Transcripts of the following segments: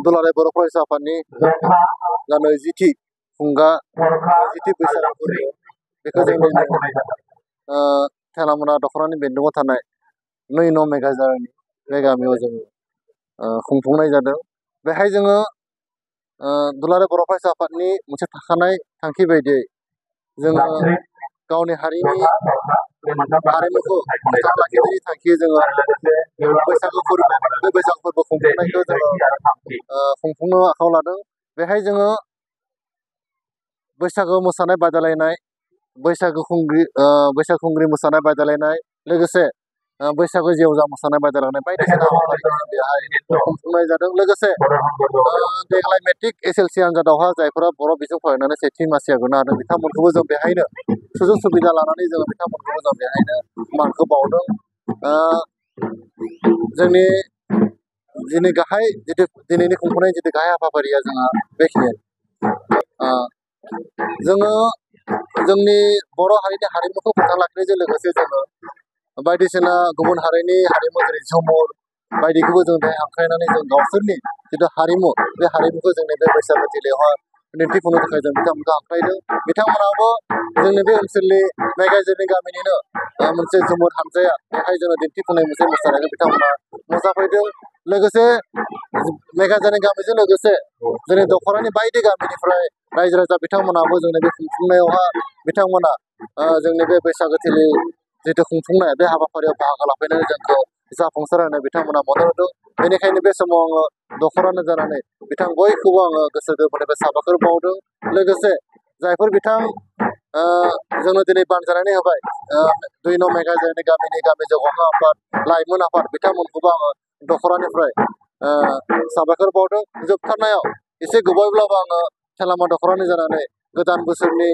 दुलाराय बर' फरायसा आफादनि जा 20थि खुंगा 20थि बैसागु फोरबो बेखौ जोंनि थेलामुरा दख'रानि बेन्दोङाव थानाय 2 नं मेगाजारनि बे गामियाव जोङो खुंफुंनाय जादों। बेहाय जोङो दुलाराय बर' फरायसा आफादनि मोनसे थाखानाय थांखि बायदियै जोङो गावनि हारिनि हारिमुखौ फोथांना लाखिनायनि थांखियै जोङो बैसागु फोरबो बे बैसागु फोरबो खुंफुंनायखौ जोङो खुंफुंनो आखायाव लादों। बेहाय जोङो बैसागु मोसानाय बादायलायनाय, बैसागु खुंग्रि मोसानाय बादायलायनाय, लोगोसे बैसागु जेवजा मोसानाय बादायलायनाय बायदिसिना हाबाफारिखौ जों बेहाय खुंफुंनाय जादों। लोगोसे देग्लाय मेट्रिक SSLC आनजादावहा जायफोरा बर' बिजों फरायनानै सेथि मासि होनो हादों बिथांमोनखौबो जों बेहायनो सुजुग सुबिदा लानानै जोङो बिथांमोनखौबो जों बेहायनो मानखौ बावदों। जोंनि दिनैनि खुंफुंनाय जिथु गाहाय हाबाफारिया जोंहा बेखिनियानो। जोङो जोंनि बर' हारिनि हारिमुखौ फोथांना लाखिनायजों लोगोसे जोङो बायदिसिना गुबुन हारिनि हारिमु जेरै झुमुर बायदिखौबो जों बेहाय हांख्रायनानै जों गावसोरनि जिथु हारिमु बे हारिमुखौ जोंनि बे बैसागो थिलियावहाय दिन्थिफुंनो थाखाय जों बिथांमोनखौ हांख्रायदों। बिथांमोनाबो जोंनि बे ओनसोलनि मेगाजिननि गामिनिनो मोनसे झुमुर हानजाया बेहाय जोङो दिन्थिफुंनाय मोनसे मोसानायखौ बिथांमोना मोसाफैदों। लोगोसे मेगाजिननि गामिजों लोगोसे जोंनि दख'रानि बायदि गामिनिफ्राय रायजो राजा बिथांमोनाबो जोंनि बे खुंफुंनायावहा बिथांमोना जोंनि बे बैसागो थिलि जिथु खुंफुंनाय बे हाबाफारियाव बाहागो लाफैनानै जोंखौ जाफुंसार होनो बिथांमोना मदद होदों। बेनिखायनो बे समाव आङो दख'रानो जानानै बिथां बयखौबो आङो गोसो गोरबोनिफ्राय साबायखर बावदों। लोगोसे जायफोर बिथां जोंनो दिनै बानजायनानै होबाय 2 नं मेगाजिननि गामिनि गामि जौगाखां आफाद, लाइमोन आफाद बिथांमोनखौबो आङो दख'रानिफ्राय साबायखर बावदों। जोबथारनायाव एसे गोबावब्लाबो आङो थेलामा दख'रानि जानानै गोदान बोसोरनि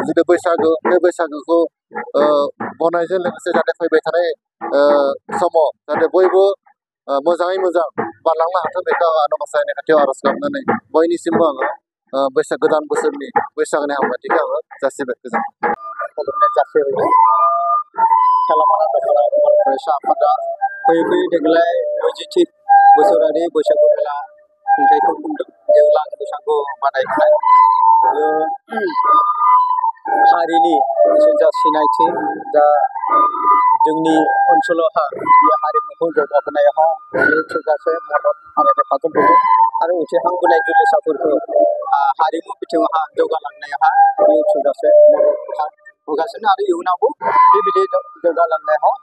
जिथु बैसागो बे बैसागोखौ बरायनायजों लोगोसे जाहाथे फैबाय थानाय समाव जाहाथे बयबो मोजाङै मोजां बारलांनो हाथों बेखौ आं आनान गसाइनि खाथियाव आर'ज गाबनानै बयनिसिमबो आङो गोदान बोसोरनि बैसागोनि हामलायथिखौ आङो जासिबाय। गोजोन्थों जासिहरबाय। थेलामारा दख'रा फरायसा आफादा फैयै देग्लाय 20थि बोसोरारि बैसागु मेला खुंथायखौ खुंदों। गेवलां बैसागु बादायनाय हारिनि जा सिनायथि जा जोंनि ओनसोलावहा बे हारिमुखौ जौगाहोनायाव थोजासे मदद हेफाजाब होदों आरो उथिखांबोनाय जोलैसाफोरखौ हारिमु बिथिङावहा जौगालांनायावहा बे थोजासे मदद होगासिनो आरो इयुनावबो बेबायदि जौगालांनायाव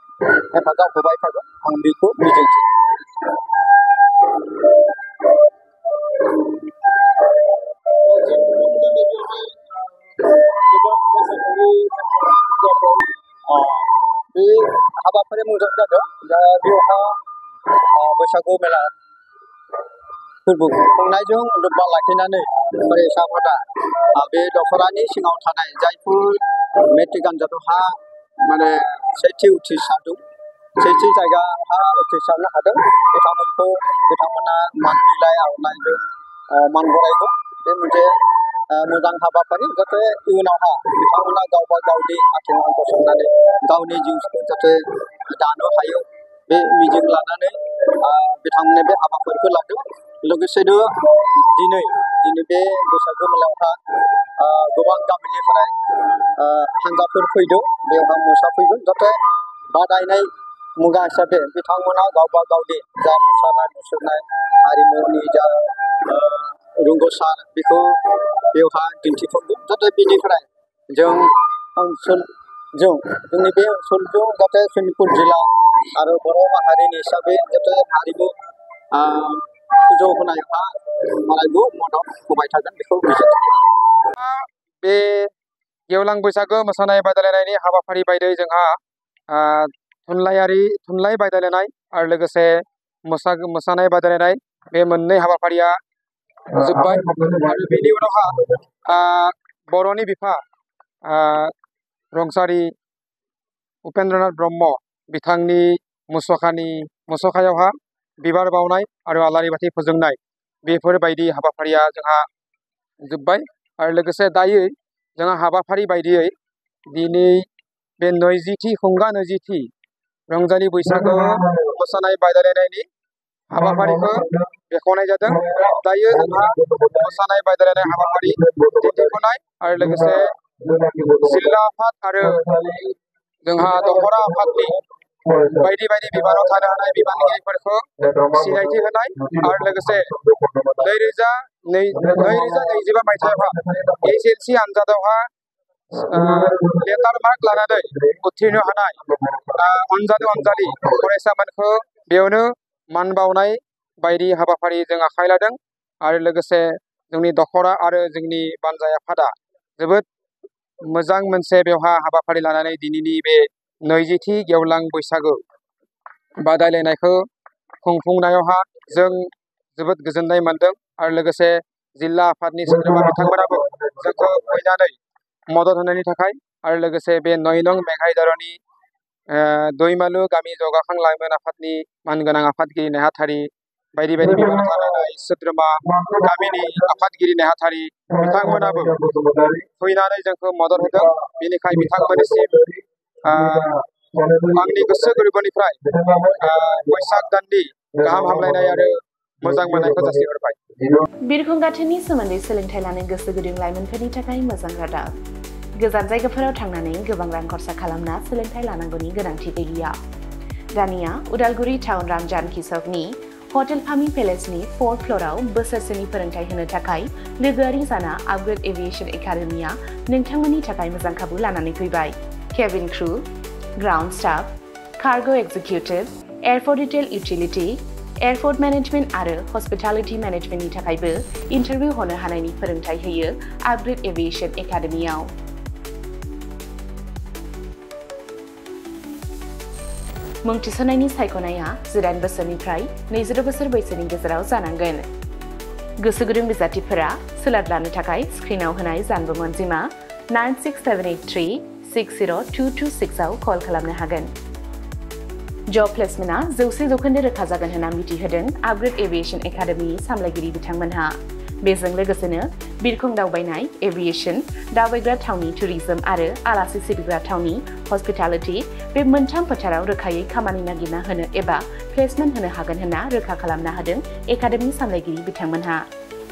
हेफाजाब होबाय थागोन आं बेखौ मिजिंथियो। बे हाबाफारिया मोजां जादों। दा बेवहाय बैसागु मेला फोरबो खुंनायजों लोब्बा लाखिनानै फरायसा आफादा बे दख'रानि सिङाव थानाय जायफोर मेट्रिक आनजादावहा माने सेथि उथ्रिसारदों, सेथि जायगाहा उथ्रिसारनो हादों बिथांमोना मान बिलाइ आर'नाइजों मान बरायदों। बे मोनसे मोजां हाबाफारि जाहाथे इयुनावहा बिथांमोना गावबा गावनि आथिङाव गसंनानै गावनि जिउखौ जाहाथे दानो हायो बे मिजिं लानानै बिथांमोननि बे हाबाफारिखौ लादों। लोगोसेनो दिनै बे बैसागु मेलायावहा गोबां गामिनिफ्राय हान्जाफोर फैदों, बेवहाय मोसाफैदों जाहाथे बादायनाय मुगा हिसाबै बिथांमोना गावबा गावनि जा मोसानाय मुसुरनाय हारिमुनि जा रोंगौसार बेखौ बेवहाय दिन्थिफुंदों। जाहाथे बेनिफ्राय जोंनि बे ओनसोलजों जाहाथे सनितपुर जिल्ला आरो बर' माहारिनि हिसाबै जाहाथे हारिमु जौगाहोनायावहा अरायबो मदद होबाय थागोन बेखौ मिजिंथियो। बे गेवलां बैसागो मोसानाय बादायलायनायनि हाबाफारि बायदियै जोंहा थुनलाइ बादायलायनाय आरो लोगोसे मोसानाय बादायलायनाय बे मोननै हाबाफारिया जोब्बाय। आरो बेनि उनावहा बर'नि बिफा रुंसारि उपेन्द्रनाथ ब्रह्म बिथांनि मुसुखायावहा बिबार बावनाय आरो आलारि बाथि फोजोंनाय बेफोरबायदि हाबाफारिया जोंहा जोब्बाय। आरो लोगोसे दायो जोंहा हाबाफारि बायदियै दिनै बे 20थि रंजालि बैसागो मोसानाय बादायलायनायनि हाबाफारिखौ बेखेवनाय जादों। दायो जोंहा मोसानाय बादायलायनाय हाबाफारि दिन्थिफुंनाय आरो लोगोसे जिल्ला आफाद आरो जोंहा दखरा आफादनि बायदि बायदि बिबानाव थानो हानाय बिबानगिरिफोरखौ सिनायथि होनाय आरो लोगोसे 2025 मायथाइयावहा एसएससि आनजादावहा लेटार मार्क लानानै उथ्रिनो हानाय अनजालि फरायसामोनखौ बेयावनो मान बावनाय बायदि हाबाफारि जों आखाइ लादों आरो लोगोसे जोंनि दखरा आरो जोंनि बानजाय आफादा जोबोद मोजां मोनसे बेवहा हाबाफारि लानानै दिनैनि बे 20थि गेवलां बैसागो बादायलायनायखौ खुंफुंनायावहा जों जोबोद गोजोननाय मोनदों आरो लोगोसे जिल्ला आफादनि सोद्रोमा बिथांमोनाबो जोंखौ फैनानै मदद होनायनि थाखाय आरो लोगोसे बे 9 नं मेघायदारनि दैमालु गामि जौगाखां लाइमोन आफादनि मानगोनां आफादगिरि नेहाथारि बायदि बायदि बिबानाव थानाय सोद्रोमा गामिनि आफादगिरि नेहाथारि बिथांमोनाबो फैनानै जोंखौ मदद होदों। बेनिखायनो बिथांमोननिसिम आंनि गोसो गोरबोनिफ्राय बैसाग दाननि गाहाम हामलायनाय आरो मोजां मोननायखौ जासिहरबाय। बिरखं गाथोननि सोमोन्दै सोलोंथाइ लानो गोसो गुदुं लाइमोनफोरनि थाखाय मोजां रादाब। गोजान जायगाफोराव थांनानै गोबां रां खरसा खालामना सोलोंथाइ लानांगौनि गोनांथि गैलिया। दानिया उदालगुरि टाउन रामजानकि सकनि हटेल फामि पेलेसनि 4th फ्ल'राव बोसोरसेनि फोरोंथाइ होनो थाखाय लोगोआरि जाना आपग्रेड एभिएशन एकाडेमिया नोंथांमोननि थाखाय मोजां खाबु लानानै फैबाय। Cabin crew, ground staff, cargo executive, airport retail utility, airport management आरो हस्पिटालिटी मेनेजमेन्टनि थाखायबो इन्टारभिउ होनो हानायनि फोरोंथाइ होयो आपग्रेड एभिएशन एकाडेमियाव। मुं थिसननायनि सायख'नाया 18 बोसोरनिफ्राय 22 बोसोर बैसोनि गेजेराव जानांगोन। गोसो गुदुं बिजाथिफोरा सोलाद लानो थाखाय स्क्रिनाव होनाय जानबुं अनजिमा 9678360226 आव कल खालामनो हागोन। जब प्लेसमेन्टआ 100% रोखा जागोन होनना मिथिहोदों आपग्रेड एभिएशन एकाडेमिनि सामलायगिरि बिथांमोनहा। बेजों लोगोसेनो बिरखं दावबायनाय, एभिएशन, दावबायग्रा थावनि टुरिज्म आरो आलासि सिबिग्रा थावनि हस्पिटालिटी बे मोनथाम फोथाराव रोखायै खामानि नागिरना होनो एबा प्लेसमेन्ट होनो हागोन होनना रोखा खालामना होदों एकाडेमि सामलायगिरि बिथांमोनहा।